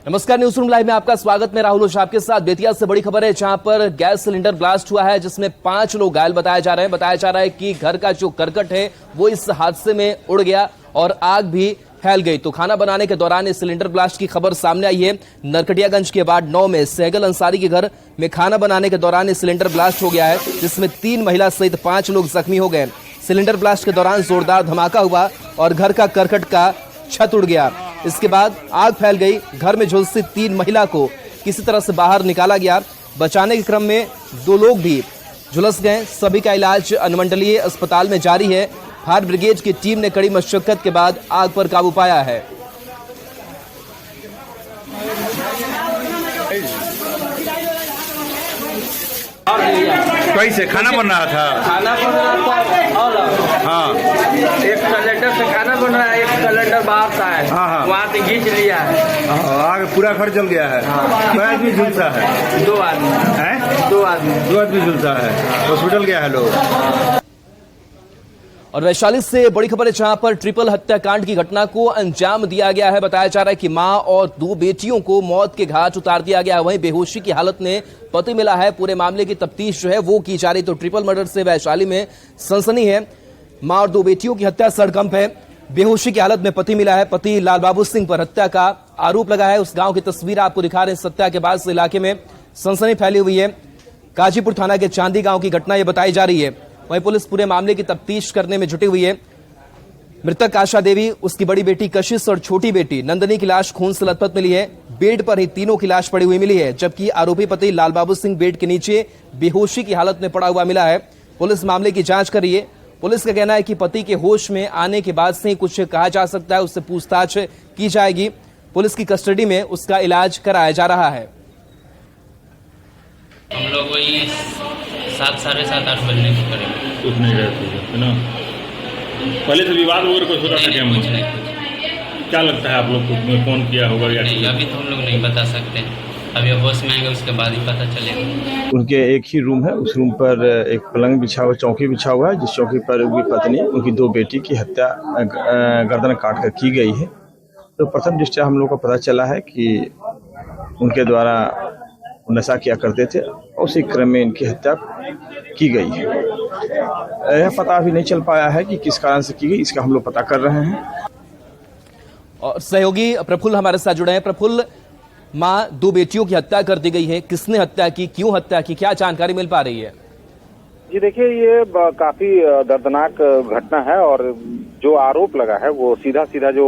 नमस्कार, news room live में आपका स्वागत। मैं राहुल ओझा आपके साथ। बेतिया से बड़ी खबर है, जहां पर गैस सिलेंडर ब्लास्ट हुआ है, जिसमें 5 लोग घायल बताए जा रहे हैं। बताया जा रहा है कि घर का जो करकट है वो इस हादसे में उड़ गया और आग भी फैल गई। तो खाना बनाने के दौरान इस सिलेंडर ब्लास्ट की खबर सामने आई है। नरकटियागंज के वार्ड 9 में सहगल अंसारी के घर में खाना बनाने के दौरान इस सिलेंडर ब्लास्ट हो गया है, जिसमें 3 महिला सहित 5 लोग जख्मी हो गए। सिलेंडर ब्लास्ट के दौरान जोरदार धमाका हुआ और घर का करकट का छत उड़ गया। इसके बाद आग फैल गई। घर में झुलसी 3 महिला को किसी तरह से बाहर निकाला गया। बचाने के क्रम में 2 लोग भी झुलस गए। सभी का इलाज अनुमंडलीय अस्पताल में जारी है। फायर ब्रिगेड की टीम ने कड़ी मशक्कत के बाद आग पर काबू पाया है। कैसे खाना बन रहा था? खाना बन रहा था और हाँ एक सिलेंडर से खाना बन रहा है, एक सिलेंडर बाहर था है, हाँ। वहाँ से खींच लिया है। आग पूरा घर जल गया है। क्या आदमी झुलसा है? 2 आदमी हैं? 2 आदमी 2 आदमी झुलसा है। हॉस्पिटल गया है लोग। और वैशाली से बड़ी खबर है, जहां पर ट्रिपल हत्याकांड की घटना को अंजाम दिया गया है। बताया जा रहा है कि मां और 2 बेटियों को मौत के घाट उतार दिया गया। वहीं बेहोशी की हालत में पति मिला है। पूरे मामले की तफ्तीश जो है वो की जा रही। तो ट्रिपल मर्डर से वैशाली में सनसनी है। मां और 2 बेटियों की हत्या सड़कंप है। बेहोशी की हालत में पति मिला है। पति लाल बाबू सिंह पर हत्या का आरोप लगा है। उस गांव की तस्वीर आपको दिखा रहे हैं। हत्या के बाद इस इलाके में सनसनी फैली हुई है। काजीपुर थाना के चांदी गांव की घटना यह बताई जा रही है। वहीं पुलिस पूरे मामले की तफ्तीश करने में जुटी हुई है। मृतक आशा देवी, उसकी बड़ी बेटी कशिश और छोटी बेटी नंदनी की लाश खून से लथपथ मिली है। बेड पर ही तीनों की लाश पड़ी हुई मिली है, जबकि आरोपी पति लाल बाबू सिंह बेड के नीचे बेहोशी की हालत में पड़ा हुआ मिला है। पुलिस मामले की जांच कर रही है। पुलिस का कहना है कि पति के होश में आने के बाद से ही कुछ कहा जा सकता है। उससे पूछताछ की जाएगी। पुलिस की कस्टडी में उसका इलाज कराया जा रहा है। हम लोग वही 7, साढ़े 7, 8 बजने को करेंगे। कुछ नहीं रहती है ना? पहले से विवाद वगैरह कुछ होता था क्या? कुछ नहीं। क्या लगता है आप लोग को फोन किया होगा या नहीं, अभी तो हम लोग नहीं बता सकते। अभी होश में आएंगे उसके बाद ही पता चलेगा। उनके एक ही रूम है। उस रूम पर एक पलंग बिछा हुआ, चौकी बिछा हुआ है, जिस चौकी पर उनकी पत्नी, उनकी 2 बेटी की हत्या गर्दन काट कर की गई है। तो प्रथम दृष्टया हम लोग को पता चला है कि उनके द्वारा नशा किया करते थे और उसी क्रम में इनकी हत्या की गई है। यह पता अभी नहीं चल पाया है कि किस कारण से की गई, इसका हम लोग पता कर रहे हैं। और सहयोगी प्रफुल्ल हमारे साथ जुड़े हैं। प्रफुल्ल, मां 2 बेटियों की हत्या कर दी गई है। किसने हत्या की, क्यों हत्या की, क्या जानकारी मिल पा रही है? जी देखिए, ये काफी दर्दनाक घटना है और जो आरोप लगा है वो सीधा जो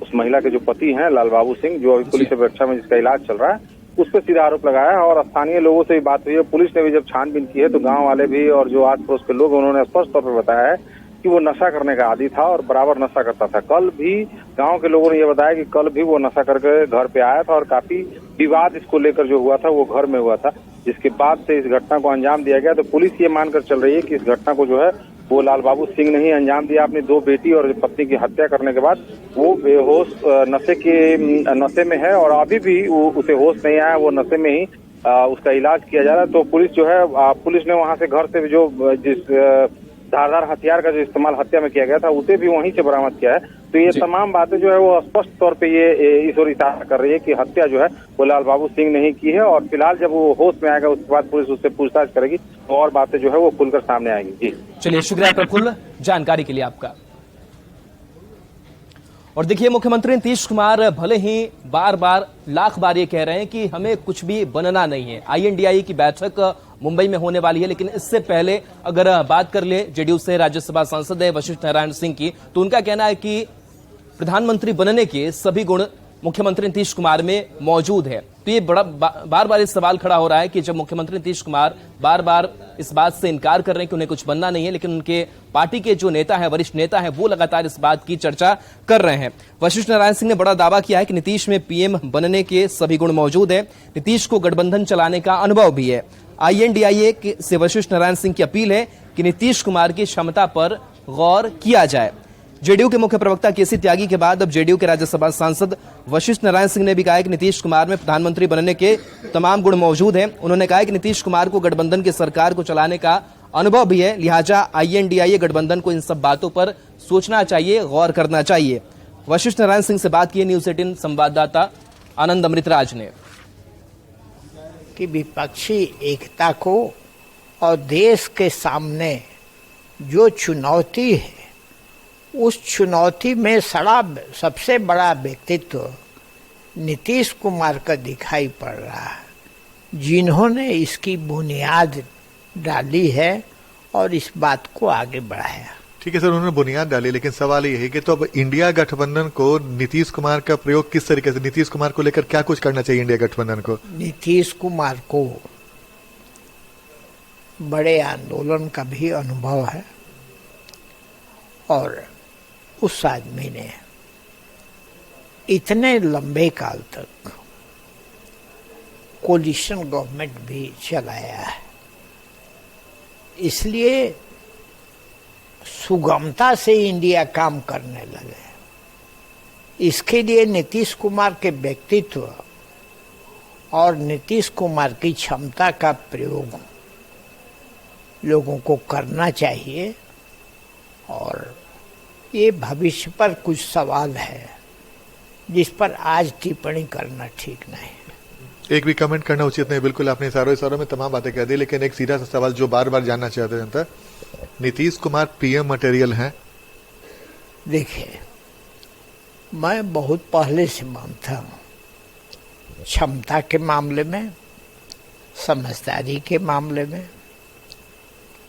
उस महिला के जो पति हैं लाल बाबू सिंह, जो अभी पुलिस अपेक्षा में जिसका इलाज चल रहा है, उस पर सीधा आरोप लगाया है। और स्थानीय लोगों से भी बात हुई है। पुलिस ने भी जब छानबीन की है तो गांव वाले भी और जो आस पड़ोस के लोग, उन्होंने स्पष्ट तौर पर बताया है कि वो नशा करने का आदी था और बराबर नशा करता था। कल भी गांव के लोगों ने ये बताया कि कल भी वो नशा करके घर पे आया था और काफी विवाद इसको लेकर जो हुआ था वो घर में हुआ था, जिसके बाद से इस घटना को अंजाम दिया गया। तो पुलिस ये मानकर चल रही है कि इस घटना को जो है वो लाल बाबू सिंह ने ही अंजाम दिया। अपनी 2 बेटी और पत्नी की हत्या करने के बाद वो बेहोश नशे में है और अभी भी उसे होश नहीं आया। वो नशे में ही उसका इलाज किया जा रहा है। तो पुलिस जो है, पुलिस ने वहां से घर से जो जिस धारदार हथियार का जो इस्तेमाल हत्या में किया गया था उसे भी वहीं से बरामद किया है। तो ये तमाम बातें जो है वो स्पष्ट तौर पे ये इस ओर इशारा कर रही है कि हत्या जो है वो लाल बाबू सिंह ने ही की है। और फिलहाल जब वो होश में आएगा उसके बाद पुलिस उससे पूछताछ करेगी तो और बातें जो है वो खुलकर सामने आएंगी। जी चलिए, शुक्रिया प्रफुल्ल जानकारी के लिए आपका। और देखिए, मुख्यमंत्री नीतीश कुमार भले ही बार लाख बार ये कह रहे हैं कि हमें कुछ भी बनना नहीं है। INDIA की बैठक मुंबई में होने वाली है, लेकिन इससे पहले अगर बात कर ले जेडीयू से राज्यसभा सांसद है वशिष्ठ नारायण सिंह की, तो उनका कहना है कि प्रधानमंत्री बनने के सभी गुण मुख्यमंत्री नीतीश कुमार में मौजूद है। तो ये बड़ा बार इस सवाल खड़ा हो रहा है कि जब मुख्यमंत्री नीतीश कुमार बार इस बात से इनकार कर रहे हैं कि उन्हें कुछ बनना नहीं है, लेकिन उनके पार्टी के जो नेता है, वरिष्ठ नेता है, वो लगातार इस बात की चर्चा कर रहे हैं। वशिष्ठ नारायण सिंह ने बड़ा दावा किया है कि नीतीश में PM बनने के सभी गुण मौजूद है। नीतीश को गठबंधन चलाने का अनुभव भी है। INDIA से वशिष्ठ नारायण सिंह की अपील है कि नीतीश कुमार की क्षमता पर गौर किया जाए। जेडीयू के मुख्य प्रवक्ता केसी त्यागी के बाद अब जेडीयू के राज्यसभा सांसद वशिष्ठ नारायण सिंह ने भी कहा कि नीतीश कुमार में प्रधानमंत्री बनने के तमाम गुण मौजूद हैं। उन्होंने कहा कि नीतीश कुमार को गठबंधन की सरकार को चलाने का अनुभव भी है, लिहाजा INDIA गठबंधन को इन सब बातों पर सोचना चाहिए, गौर करना चाहिए। वशिष्ठ नारायण सिंह से बात की न्यूज 18 संवाददाता आनंद अमृतराज ने। कि विपक्षी एकता को और देश के सामने जो चुनौती है, उस चुनौती में सबसे बड़ा व्यक्तित्व नीतीश कुमार का दिखाई पड़ रहा है, जिन्होंने इसकी बुनियाद डाली है और इस बात को आगे बढ़ाया। ठीक है सर, उन्होंने बुनियाद डाली, लेकिन सवाल ये है कि तो अब इंडिया गठबंधन को नीतीश कुमार का प्रयोग किस तरीके से, नीतीश कुमार को लेकर क्या कुछ करना चाहिए इंडिया गठबंधन को? नीतीश कुमार को बड़े आंदोलन का भी अनुभव है और उस आदमी ने इतने लंबे काल तक कोलिशन गवर्नमेंट भी चलाया है, इसलिए सुगमता से इंडिया काम करने लगे। इसके लिए नीतीश कुमार के व्यक्तित्व और नीतीश कुमार की क्षमता का प्रयोग लोगों को करना चाहिए और ये भविष्य पर कुछ सवाल है जिस पर आज टिप्पणी करना ठीक नहीं। एक भी कमेंट करना उचित नहीं, बिल्कुल आपने इशारों में तमाम बातें कह दी, लेकिन एक सीधा सा सवाल जो बार बार जानना चाहते हैं जनता, नीतीश कुमार पीएम मटेरियल हैं? देखिए, मैं बहुत पहले से मानता हूँ क्षमता के मामले में, समझदारी के मामले में,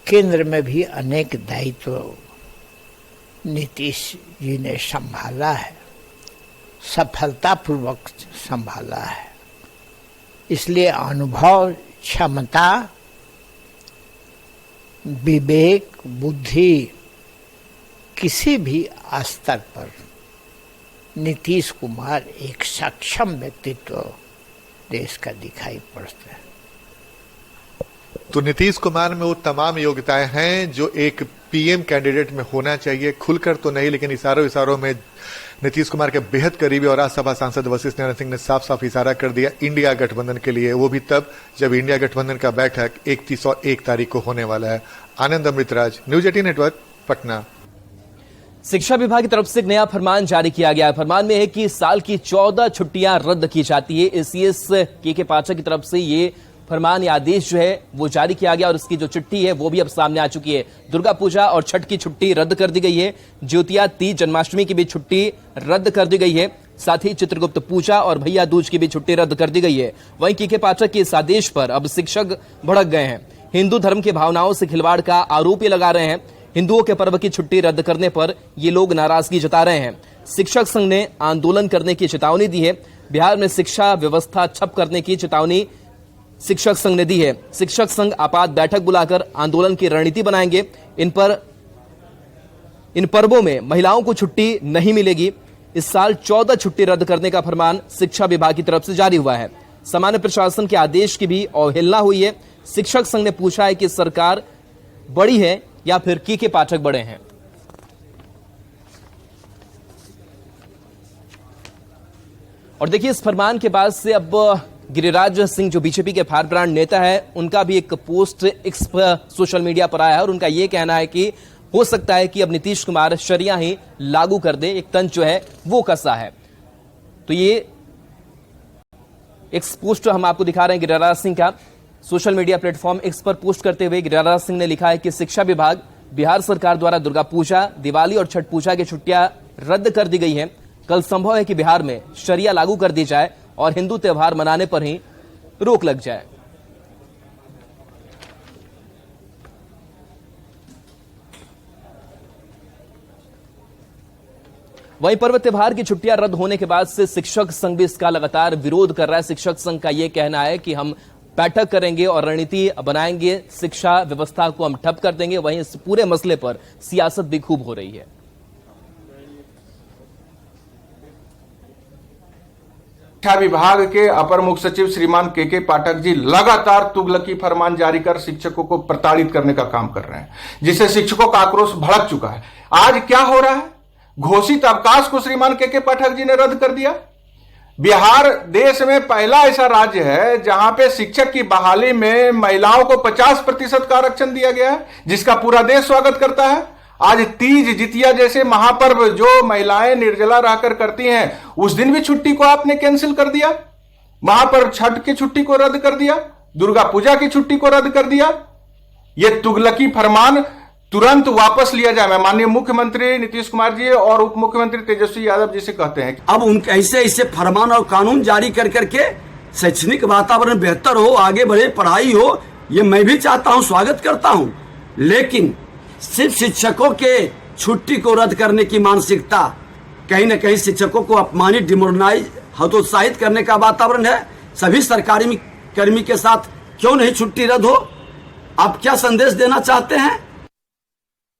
केंद्र में भी अनेक दायित्व नीतीश जी ने संभाला है, सफलतापूर्वक संभाला है। इसलिए अनुभव, क्षमता, विवेक, बुद्धि, किसी भी स्तर पर नीतीश कुमार एक सक्षम व्यक्तित्व देश का दिखाई पड़ता है। तो नीतीश कुमार में वो तमाम योग्यताएं हैं जो एक पीएम कैंडिडेट में होना चाहिए, खुलकर तो नहीं लेकिन इशारों में नीतीश कुमार के बेहद करीबी और राज्यसभा सांसद वशिष्ठ नारायण सिंह ने साफ साफ इशारा कर दिया इंडिया गठबंधन के लिए, वो भी तब जब इंडिया गठबंधन का बैठक 31 और 1 तारीख को होने वाला है। आनंद अमृतराज, न्यूज 18 नेटवर्क, पटना। शिक्षा विभाग की तरफ से एक नया फरमान जारी किया गया है। फरमान में है कि साल की 14 छुट्टियां रद्द की जाती है। एसीएस के पाठक की तरफ से ये फरमान या आदेश जो है वो जारी किया गया और उसकी जो चिट्ठी है वो भी अब सामने आ चुकी है। दुर्गा पूजा और छठ की छुट्टी रद्द कर दी गई है। ज्योतिया, तीज, जन्माष्टमी की भी छुट्टी रद्द कर दी गई है। साथ ही चित्रगुप्त पूजा और भैया दूज की भी छुट्टी रद्द कर दी गई है। वहीं के पाठक के इस आदेश पर अब शिक्षक भड़क गए हैं। हिंदू धर्म की भावनाओं से खिलवाड़ का आरोप ये लगा रहे हैं। हिंदुओं के पर्व की छुट्टी रद्द करने पर ये लोग नाराजगी जता रहे हैं। शिक्षक संघ ने आंदोलन करने की चेतावनी दी है। बिहार में शिक्षा व्यवस्था ठप करने की चेतावनी शिक्षक संघ ने दी है। शिक्षक संघ आपात बैठक बुलाकर आंदोलन की रणनीति बनाएंगे। इन पर्वों में महिलाओं को छुट्टी नहीं मिलेगी। इस साल 14 छुट्टी रद्द करने का फरमान शिक्षा विभाग की तरफ से जारी हुआ है। सामान्य प्रशासन के आदेश की भी अवहेलना हुई है। शिक्षक संघ ने पूछा है कि सरकार बड़ी है या फिर के पाठक बड़े हैं। और देखिए, इस फरमान के बाद से अब गिरिराज सिंह जो बीजेपी के फायर ब्रांड नेता है, उनका भी एक पोस्ट सोशल मीडिया पर आया है और उनका यह कहना है कि हो सकता है कि अब नीतीश कुमार शरिया ही लागू कर दे। एक तंज जो है वो कसा है। तो ये एक पोस्ट हम आपको दिखा रहे हैं गिरिराज सिंह का। सोशल मीडिया प्लेटफॉर्म एक्स पर पोस्ट करते हुए गिरिराज सिंह ने लिखा है कि शिक्षा विभाग, बिहार सरकार द्वारा दुर्गा पूजा, दिवाली और छठ पूजा की छुट्टियां रद्द कर दी गई हैं। कल संभव है कि बिहार में शरिया लागू कर दी जाए और हिंदू त्योहार मनाने पर ही रोक लग जाए। वहीं पर्व त्योहार की छुट्टियां रद्द होने के बाद से शिक्षक संघ भी इसका लगातार विरोध कर रहा है। शिक्षक संघ का यह कहना है कि हम बैठक करेंगे और रणनीति बनाएंगे, शिक्षा व्यवस्था को हम ठप कर देंगे। वहीं इस पूरे मसले पर सियासत भी खूब हो रही है। शिक्षा विभाग के अपर मुख्य सचिव श्रीमान के पाठक जी लगातार तुगलकी फरमान जारी कर शिक्षकों को प्रताड़ित करने का काम कर रहे हैं, जिससे शिक्षकों का आक्रोश भड़क चुका है। आज क्या हो रहा है? घोषित अवकाश को श्रीमान के पाठक जी ने रद्द कर दिया। बिहार देश में पहला ऐसा राज्य है जहां पे शिक्षक की बहाली में महिलाओं को 50% का आरक्षण दिया गया है, जिसका पूरा देश स्वागत करता है। आज तीज जितिया जैसे महापर्व जो महिलाएं निर्जला रहकर करती हैं, उस दिन भी छुट्टी को आपने कैंसिल कर दिया। महापर्व छठ की छुट्टी को रद्द कर दिया, दुर्गा पूजा की छुट्टी को रद्द कर दिया। यह तुगलकी फरमान तुरंत वापस लिया जाए। मैं माननीय मुख्यमंत्री नीतीश कुमार जी और उप मुख्यमंत्री तेजस्वी यादव जी से कहते हैं, अब उन ऐसे फरमान और कानून जारी कर करके शैक्षणिक वातावरण बेहतर हो, आगे बढ़े, पढ़ाई हो, ये मैं भी चाहता हूं, स्वागत करता हूं। लेकिन सिर्फ शिक्षकों के छुट्टी को रद्द करने की मानसिकता कहीं न कहीं शिक्षकों को अपमानित, डिमोरलाइज, हतोत्साहित करने का वातावरण है। सभी सरकारी कर्मी के साथ क्यों नहीं छुट्टी रद्द हो? आप क्या संदेश देना चाहते हैं?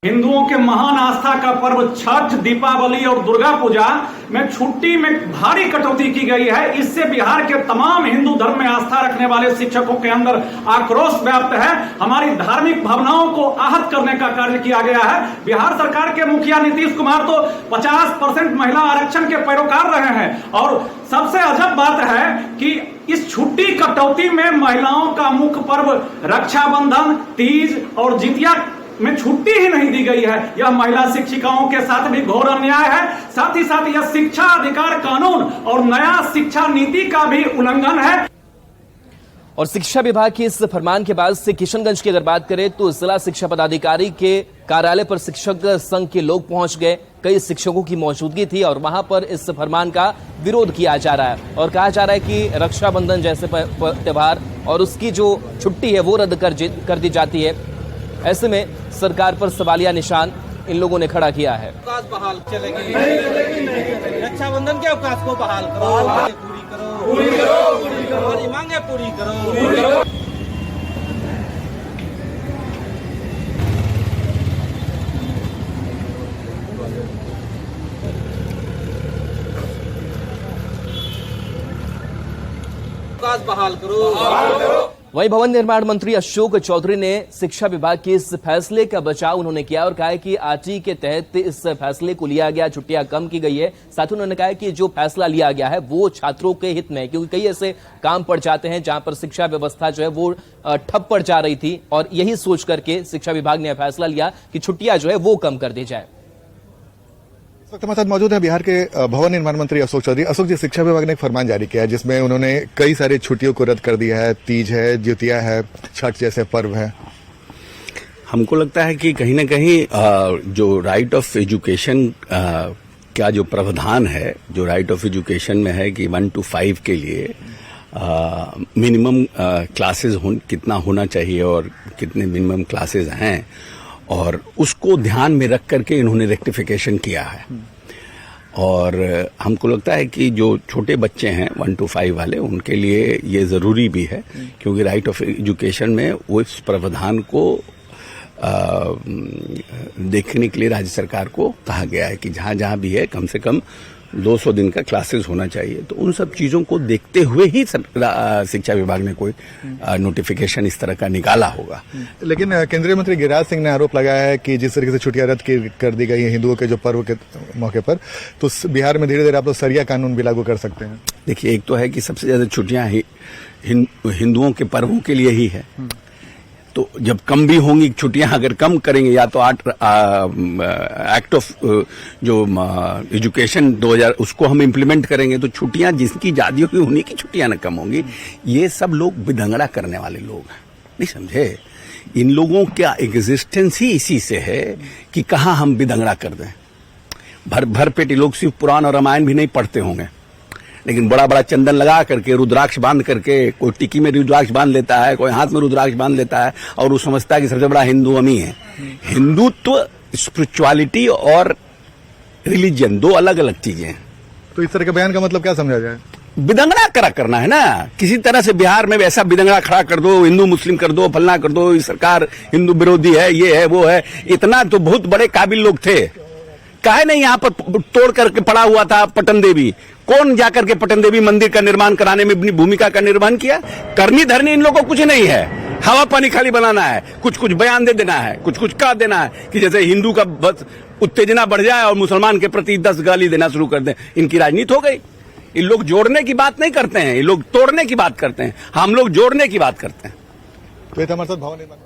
हिंदुओं के महान आस्था का पर्व छठ, दीपावली और दुर्गा पूजा में छुट्टी में भारी कटौती की गई है। इससे बिहार के तमाम हिंदू धर्म में आस्था रखने वाले शिक्षकों के अंदर आक्रोश व्याप्त है। हमारी धार्मिक भावनाओं को आहत करने का कार्य किया गया है। बिहार सरकार के मुखिया नीतीश कुमार तो 50% महिला आरक्षण के पैरोकार रहे हैं और सबसे अजब बात है कि इस छुट्टी कटौती में महिलाओं का मुख्य पर्व रक्षाबंधन, तीज और जितिया में छुट्टी ही नहीं दी गई है। यह महिला शिक्षिकाओं के साथ भी घोर अन्याय है। साथ ही साथ यह शिक्षा अधिकार कानून और नया शिक्षा नीति का भी उल्लंघन है। और शिक्षा विभाग के इस फरमान के बाद से किशनगंज की अगर बात करें तो जिला शिक्षा पदाधिकारी के कार्यालय पर शिक्षक संघ के लोग पहुंच गए। कई शिक्षकों की मौजूदगी थी और वहां पर इस फरमान का विरोध किया जा रहा है और कहा जा रहा है कि रक्षाबंधन जैसे त्योहार और उसकी जो छुट्टी है वो रद्द कर दी जाती है। ऐसे में सरकार पर सवालिया निशान इन लोगों ने खड़ा किया है। बहाल चलेगी, रक्षाबंधन के अवकाश को बहाल करो, पूरी करो, हमारी मांगे पूरी करो। अवकाश बहाल करो। वहीं भवन निर्माण मंत्री अशोक चौधरी ने शिक्षा विभाग के इस फैसले का बचाव उन्होंने किया और कहा है कि आरटी के तहत इस फैसले को लिया गया, छुट्टियां कम की गई है। साथ ही उन्होंने कहा है कि जो फैसला लिया गया है वो छात्रों के हित में है, क्योंकि कई ऐसे काम पड़ जाते हैं जहां पर शिक्षा व्यवस्था जो है वो ठप पड़ जा रही थी और यही सोच करके शिक्षा विभाग ने फैसला लिया कि छुट्टियां जो है वो कम कर दी जाए। वक्त हमारे साथ मौजूद है बिहार के भवन निर्माण मंत्री अशोक चौधरी। अशोक जी, शिक्षा विभाग ने एक फरमान जारी किया है जिसमें उन्होंने कई सारी छुट्टियों को रद्द कर दिया है। तीज है, जितिया है, छठ जैसे पर्व है। हमको लगता है कि कहीं न कहीं जो राइट ऑफ एजुकेशन का जो प्रावधान है, जो राइट ऑफ एजुकेशन में है कि 1 to 5 के लिए मिनिमम क्लासेस कितना होना चाहिए और कितने मिनिमम क्लासेस हैं, और उसको ध्यान में रख करके इन्होंने रेक्टिफिकेशन किया है। और हमको लगता है कि जो छोटे बच्चे हैं 1 to 5 वाले, उनके लिए ये जरूरी भी है, क्योंकि राइट ऑफ एजुकेशन में उस प्रावधान को देखने के लिए राज्य सरकार को कहा गया है कि जहां जहां भी है कम से कम 200 दिन का क्लासेस होना चाहिए। तो उन सब चीजों को देखते हुए ही शिक्षा विभाग ने कोई नोटिफिकेशन इस तरह का निकाला होगा। लेकिन केंद्रीय मंत्री गिरिराज सिंह ने आरोप लगाया है कि जिस तरीके से छुट्टियां रद्द कर दी गई हैं हिंदुओं के जो पर्व के मौके पर, तो बिहार में धीरे धीरे आप लोग सरिया कानून भी लागू कर सकते हैं। देखिए, एक तो है कि सबसे ज्यादा छुट्टियां हिंदुओं के पर्वों के लिए ही है, तो जब कम भी होंगी छुट्टियां, अगर कम करेंगे या तो एक्ट ऑफ जो एजुकेशन 2000 उसको हम इम्प्लीमेंट करेंगे, तो छुट्टियां जिसकी ज्यादा होगी उन्हीं की छुट्टियां न कम होंगी। ये सब लोग बिदंगड़ा करने वाले लोग हैं, नहीं समझे? इन लोगों का एग्जिस्टेंस ही इसी से है कि कहाँ हम बिदंगड़ा कर दें। भर पेट लोग सिर्फ पुराण और रामायण भी नहीं पढ़ते होंगे, लेकिन बड़ा बड़ा चंदन लगा करके, रुद्राक्ष बांध करके, कोई टिकी में रुद्राक्ष बांध लेता है, कोई हाथ में रुद्राक्ष बांध लेता है और वो समझता है कि सबसे बड़ा हिंदू हम ही है। हिंदुत्व, स्पिरिचुअलिटी और रिलीजन 2 अलग अलग चीजें हैं। तो इस तरह के बयान का मतलब क्या समझा जाए? बिदंगड़ा करना है ना, किसी तरह से बिहार में वैसा बिदंगड़ा खड़ा कर दो, हिंदू मुस्लिम कर दो, फलना कर दो, सरकार हिंदू विरोधी है, ये है वो है। इतना तो बहुत बड़े काबिल लोग थे, काहे नहीं यहाँ पर तोड़ करके पड़ा हुआ था पटन देवी। कौन जाकर के पटन देवी मंदिर का निर्माण कराने में अपनी भूमिका का निर्माण किया? करनी धरनी इन लोगों को कुछ नहीं है, हवा पानी खाली बनाना है, कुछ कुछ बयान दे देना है, कुछ कुछ कह देना है कि जैसे हिंदू का बस उत्तेजना बढ़ जाए और मुसलमान के प्रति 10 गाली देना शुरू कर दें। इनकी राजनीति हो गई। इन लोग जोड़ने की बात नहीं करते हैं, ये लोग तोड़ने की बात करते हैं। हम लोग जोड़ने की बात करते हैं। तो हमारे साथ भवन निर्माण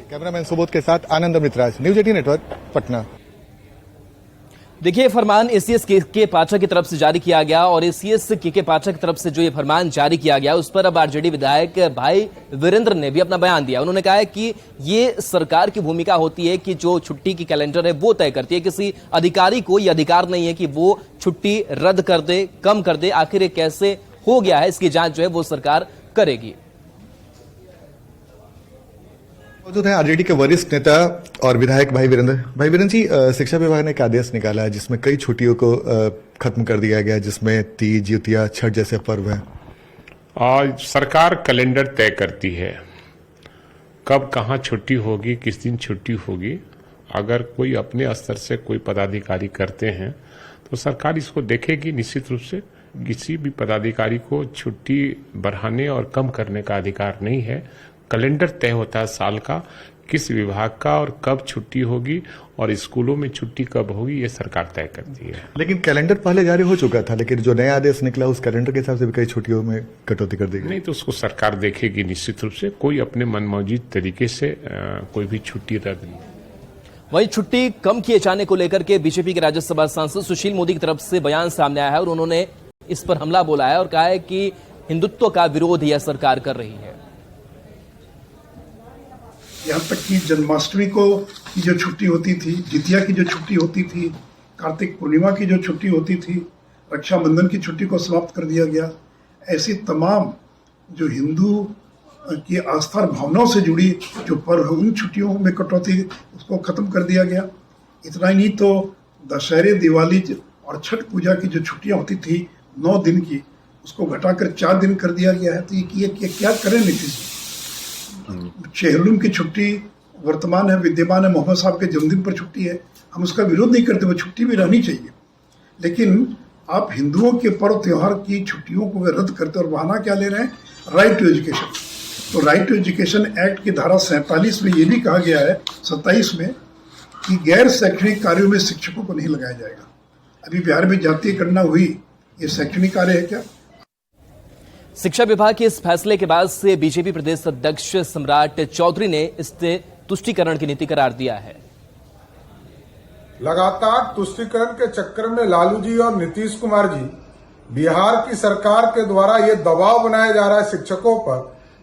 कैमरामैन सुबोध के साथ आनंद अमृतराज, न्यूज 18 नेटवर्क, पटना। देखिए, फरमान एसीएस के पाठक की तरफ से जारी किया गया और एसीएस के पाठक की तरफ से जो ये फरमान जारी किया गया उस पर अब आरजेडी विधायक भाई वीरेंद्र ने भी अपना बयान दिया। उन्होंने कहा है कि ये सरकार की भूमिका होती है कि जो छुट्टी की कैलेंडर है वो तय करती है, किसी अधिकारी को ये अधिकार नहीं है कि वो छुट्टी रद्द कर दे, कम कर दे। आखिर ये कैसे हो गया है, इसकी जांच जो है वो सरकार करेगी। मौजूद है आरजेडी के वरिष्ठ नेता और विधायक भाई वीरेंद्र जी, शिक्षा विभाग ने एक आदेश निकाला है जिसमें कई छुट्टियों को खत्म कर दिया गया, जिसमें तीज, जितिया, छठ जैसे पर्व हैं। आज सरकार कैलेंडर तय करती है कब कहाँ छुट्टी होगी, किस दिन छुट्टी होगी। अगर कोई अपने स्तर से कोई पदाधिकारी करते हैं तो सरकार इसको देखेगी। निश्चित रूप से किसी भी पदाधिकारी को छुट्टी बढ़ाने और कम करने का अधिकार नहीं है। कैलेंडर तय होता है साल का, किस विभाग का और कब छुट्टी होगी और स्कूलों में छुट्टी कब होगी, ये सरकार तय करती है। लेकिन कैलेंडर पहले जारी हो चुका था, लेकिन जो नया आदेश निकला उस कैलेंडर के हिसाब से भी कई छुट्टियों में कटौती कर दी गई। नहीं तो उसको सरकार देखेगी निश्चित रूप से। कोई अपने मनमौजी तरीके से कोई भी छुट्टी रद्द नहीं। वहीं छुट्टी कम किए जाने को लेकर के बीजेपी के राज्यसभा सांसद सुशील मोदी की तरफ से बयान सामने आया है और उन्होंने इस पर हमला बोला है और कहा है कि हिंदुत्व का विरोध यह सरकार कर रही है। यहाँ तक कि जन्माष्टमी की जो छुट्टी होती थी, जितिया की जो छुट्टी होती थी, कार्तिक पूर्णिमा की जो छुट्टी होती थी, रक्षाबंधन की छुट्टी को समाप्त कर दिया गया। ऐसी तमाम जो हिंदू की आस्था और भावनाओं से जुड़ी जो पर्व है उन छुट्टियों में कटौती उसको खत्म कर दिया गया। इतना ही नहीं तो दशहरे, दिवाली और छठ पूजा की जो छुट्टियां होती थी 9 दिन की, उसको घटाकर 4 दिन कर दिया गया है। तो ये क्या करें नीतीश? चेहलुम की छुट्टी वर्तमान है, विद्यमान है, मोहम्मद साहब के जन्मदिन पर छुट्टी है, हम उसका विरोध नहीं करते, वो छुट्टी भी रहनी चाहिए। लेकिन आप हिंदुओं के पर्व त्योहार की छुट्टियों को रद्द करते और बहाना क्या ले रहे हैं? Right to education. तो राइट टू एजुकेशन एक्ट की धारा 47 में ये भी कहा गया है, 27 में, कि गैर शैक्षणिक कार्यों में शिक्षकों को नहीं लगाया जाएगा। अभी बिहार में जातीय गणना हुई, ये शैक्षणिक कार्य है क्या? शिक्षा विभाग के इस फैसले के बाद से बीजेपी प्रदेश अध्यक्ष सम्राट चौधरी ने इसे तुष्टीकरण की नीति करार दिया है। लगातार तुष्टीकरण के चक्कर में लालू जी और नीतीश कुमार जी, बिहार की सरकार के द्वारा ये दबाव बनाया जा रहा है शिक्षकों पर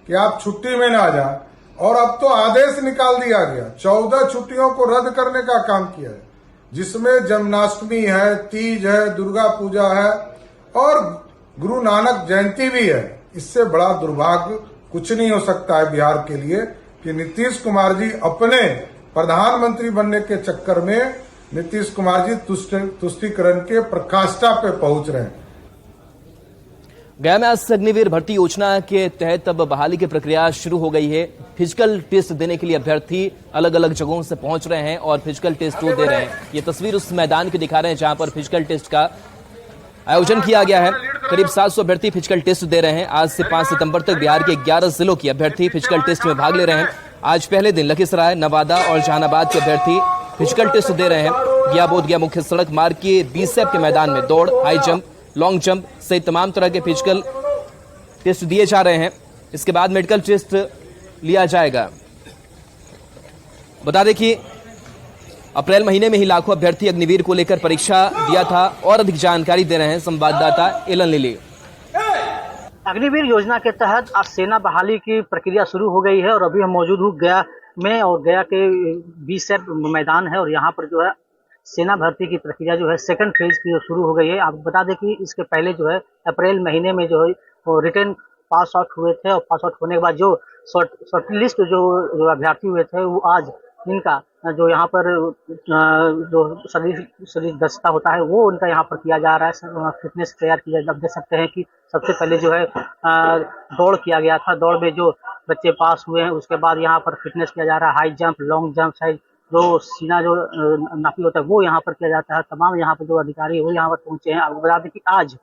कि आप छुट्टी में ना जाए, और अब तो आदेश निकाल दिया गया 14 छुट्टियों को रद्द करने का काम किया है, जिसमें जन्माष्टमी है, तीज है, दुर्गा पूजा है और गुरु नानक जयंती भी है। इससे बड़ा दुर्भाग्य कुछ नहीं हो सकता है बिहार के लिए कि नीतीश कुमार जी अपने प्रधानमंत्री बनने के चक्कर में नीतीश कुमार जी तुष्टीकरण के प्रकाष्ठा पे पहुंच रहे हैं। गया में आज अग्निवीर भर्ती योजना के तहत अब बहाली की प्रक्रिया शुरू हो गई है। फिजिकल टेस्ट देने के लिए अभ्यर्थी अलग अलग जगहों से पहुंच रहे हैं और फिजिकल टेस्ट दे रहे हैं। ये तस्वीर उस मैदान की दिखा रहे हैं जहां पर फिजिकल टेस्ट का आयोजन किया गया है। करीब 700 अभ्यर्थी फिजिकल टेस्ट दे रहे हैं। आज से 5 सितंबर तक बिहार के 11 जिलों के अभ्यर्थी फिजिकल टेस्ट में भाग ले रहे हैं। आज पहले दिन लखीसराय, नवादा और जहानाबाद के अभ्यर्थी फिजिकल टेस्ट दे रहे हैं। गया बोधगया मुख्य सड़क मार्ग के बीसेप के मैदान में दौड़, हाई जंप, लॉन्ग जंप सहित तमाम तरह के फिजिकल टेस्ट दिए जा रहे हैं। इसके बाद मेडिकल टेस्ट लिया जाएगा। बता दें कि अप्रैल महीने में ही लाखों अभ्यर्थी अग्निवीर को लेकर परीक्षा दिया था। और अधिक जानकारी दे रहे हैं संवाददाता एलन लिली। अग्निवीर योजना के तहत आज सेना बहाली की प्रक्रिया शुरू हो गई है और अभी हम मौजूद हूँ गया में, और गया के बीसेप मैदान है और यहाँ पर जो है सेना भर्ती की प्रक्रिया जो है सेकंड फेज की शुरू हो गई है। आपको बता दें कि इसके पहले जो है अप्रैल महीने में जो है वो रिटर्न पास आउट हुए थे और पास आउट होने के बाद जो शॉर्ट लिस्ट जो अभ्यर्थी हुए थे वो आज इनका जो यहाँ पर जो शरीर दक्षता होता है वो उनका यहाँ पर किया जा रहा है, फिटनेस तैयार किया जा। देख सकते हैं कि सबसे पहले जो है दौड़ किया गया था। दौड़ में जो बच्चे पास हुए हैं उसके बाद यहाँ पर फिटनेस किया जा रहा है। High jump, long jump, side जो सीना जो नापी होता है वो यहाँ पर किया जाता है। तमाम यहाँ पर जो अधिकारी वो यहाँ पर पहुंचे हैं। आपको बता दें कि आज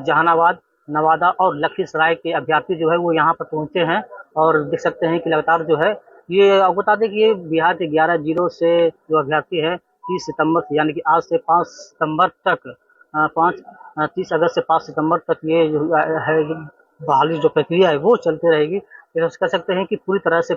जहानाबाद, नवादा और लखीसराय के अभ्यर्थी जो है वो यहाँ पर पहुंचे हैं और देख सकते हैं कि लगातार जो है ये आपको बता दें कि ये बिहार के 11 जिलों से जो अभ्यर्थी है 30 सितंबर से, यानी कि आज से 5 सितंबर तक 30 अगस्त से 5 सितंबर तक ये है बहाली जो प्रक्रिया है वो चलती रहेगी। कह सकते हैं कि पूरी तरह से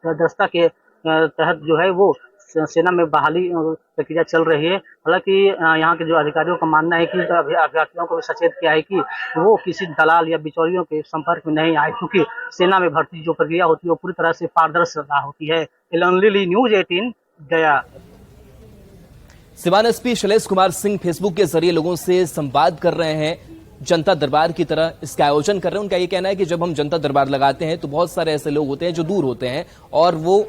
दस्ता के तहत जो है वो सेना में बहाली प्रक्रिया चल रही है। हालांकि यहाँ के जो अधिकारियों का मानना है कि अभ्यर्थियों को सचेत किया है कि वो किसी दलाल या बिचौलियों के संपर्क में नहीं आए, क्योंकि सेना में भर्ती जो प्रक्रिया होती है वो पूरी तरह से पारदर्शिता होती है। एलनली न्यूज 18 गया। सिवान एसपी शैलेश कुमार सिंह फेसबुक के जरिए लोगों से संवाद कर रहे हैं, जनता दरबार की तरह इसका आयोजन कर रहे हैं। उनका ये कहना है कि जब हम जनता दरबार लगाते हैं तो बहुत सारे ऐसे लोग होते हैं जो दूर होते हैं और वो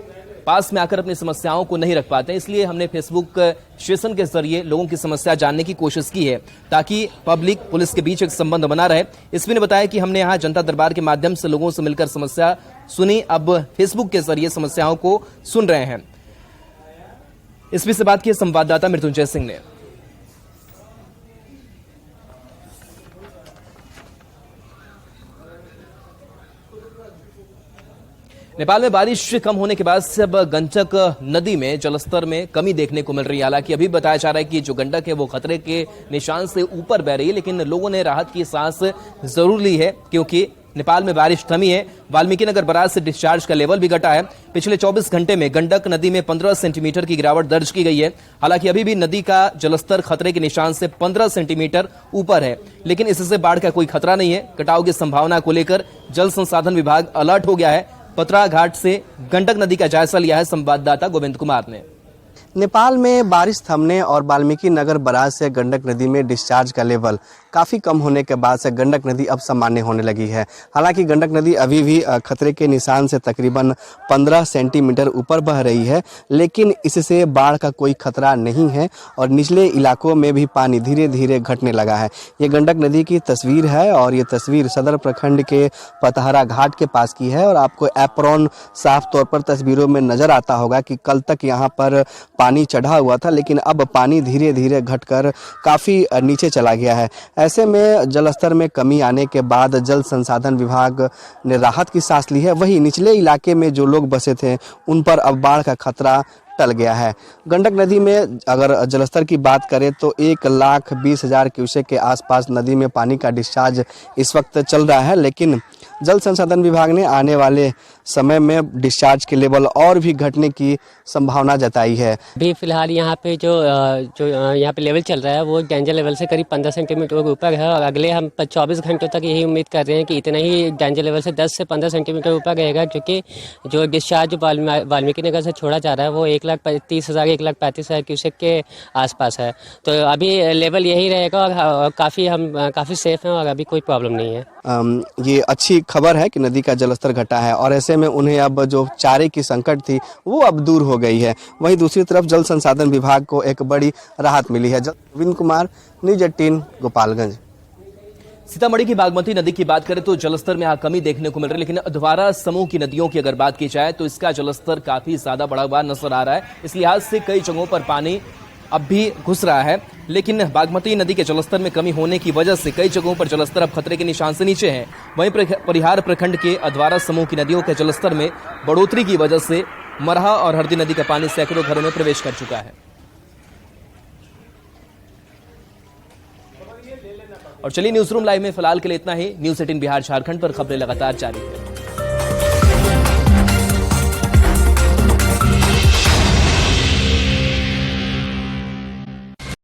पास में आकर अपनी समस्याओं को नहीं रख पाते हैं, इसलिए हमने फेसबुक सेशन के जरिए लोगों की समस्या जानने की कोशिश की है ताकि पब्लिक पुलिस के बीच एक संबंध बना रहे। एसपी ने बताया कि हमने यहाँ जनता दरबार के माध्यम से लोगों से मिलकर समस्या सुनी, अब फेसबुक के जरिए समस्याओं को सुन रहे हैं। एसपी से बात की संवाददाता मृत्युंजय सिंह ने। नेपाल में बारिश कम होने के बाद से अब गंडक नदी में जलस्तर में कमी देखने को मिल रही है। हालांकि अभी बताया जा रहा है कि जो गंडक है वो खतरे के निशान से ऊपर बह रही है, लेकिन लोगों ने राहत की सांस जरूर ली है क्योंकि नेपाल में बारिश थमी है। वाल्मीकि नगर बराज से डिस्चार्ज का लेवल भी घटा है। पिछले 24 घंटे में गंडक नदी में 15 सेंटीमीटर की गिरावट दर्ज की गई है। हालांकि अभी भी नदी का जलस्तर खतरे के निशान से 15 सेंटीमीटर ऊपर है, लेकिन इससे बाढ़ का कोई खतरा नहीं है। कटाव की संभावना को लेकर जल संसाधन विभाग अलर्ट हो गया है। पतरा घाट से गंडक नदी का जायजा लिया है संवाददाता गोविंद कुमार ने। नेपाल में बारिश थमने और वाल्मीकि नगर बराज से गंडक नदी में डिस्चार्ज का लेवल काफ़ी कम होने के बाद से गंडक नदी अब सामान्य होने लगी है। हालांकि गंडक नदी अभी भी खतरे के निशान से तकरीबन 15 सेंटीमीटर ऊपर बह रही है, लेकिन इससे बाढ़ का कोई खतरा नहीं है और निचले इलाकों में भी पानी धीरे धीरे घटने लगा है। ये गंडक नदी की तस्वीर है और ये तस्वीर सदर प्रखंड के पतहरा घाट के पास की है और आपको एप्रॉन साफ तौर पर तस्वीरों में नजर आता होगा कि कल तक यहाँ पर पानी चढ़ा हुआ था, लेकिन अब पानी धीरे धीरे घटकर काफ़ी नीचे चला गया है। ऐसे में जलस्तर में कमी आने के बाद जल संसाधन विभाग ने राहत की सांस ली है। वहीं निचले इलाके में जो लोग बसे थे उन पर अब बाढ़ का खतरा टल गया है। गंडक नदी में अगर जलस्तर की बात करें तो 1,20,000 क्यूसेक के आसपास नदी में पानी का डिस्चार्ज इस वक्त चल रहा है, लेकिन जल संसाधन विभाग ने आने वाले समय में डिस्चार्ज के लेवल और भी घटने की संभावना जताई है। अभी फिलहाल यहाँ पे जो यहाँ पे लेवल चल रहा है वो डेंजर लेवल से करीब 15 सेंटीमीटर के ऊपर है और अगले हम 24 घंटों तक यही उम्मीद कर रहे हैं कि इतना ही डेंजर लेवल से 10 से 15 सेंटीमीटर ऊपर रहेगा, क्योंकि जो डिस्चार्ज वाल्मीकि नगर से छोड़ा जा रहा है वो 1,30,000 1,35,000 क्यूसेक के आसपास है। तो अभी लेवल यही रहेगा और काफ़ी सेफ हैं और अभी कोई प्रॉब्लम नहीं है। ये अच्छी खबर है कि नदी का जलस्तर घटा है और ऐसे में उन्हें अब जो चारे की संकट थी वो अब दूर हो गई है। वहीं दूसरी तरफ जल संसाधन विभाग को एक बड़ी राहत मिली है। गोविंद कुमार, न्यूज 18 गोपालगंज। सीतामढ़ी की बागमती नदी की बात करें तो जलस्तर में यहाँ कमी देखने को मिल रही है, लेकिन अधवारा समूह की नदियों की अगर बात की जाए तो इसका जलस्तर काफी ज्यादा बढ़ा हुआ नजर आ रहा है। इस लिहाज से कई जगहों पर पानी अब भी घुस रहा है, लेकिन बागमती नदी के जलस्तर में कमी होने की वजह से कई जगहों पर जलस्तर अब खतरे के निशान से नीचे है। वहीं परिहार प्रखंड के अधवारा समूह की नदियों के जलस्तर में बढ़ोतरी की वजह से मरहा और हरदी नदी का पानी सैकड़ों घरों में प्रवेश कर चुका है। और चलिए न्यूज रूम लाइव में फिलहाल के लिए इतना ही। न्यूज 18 बिहार झारखंड पर खबरें लगातार जारी है।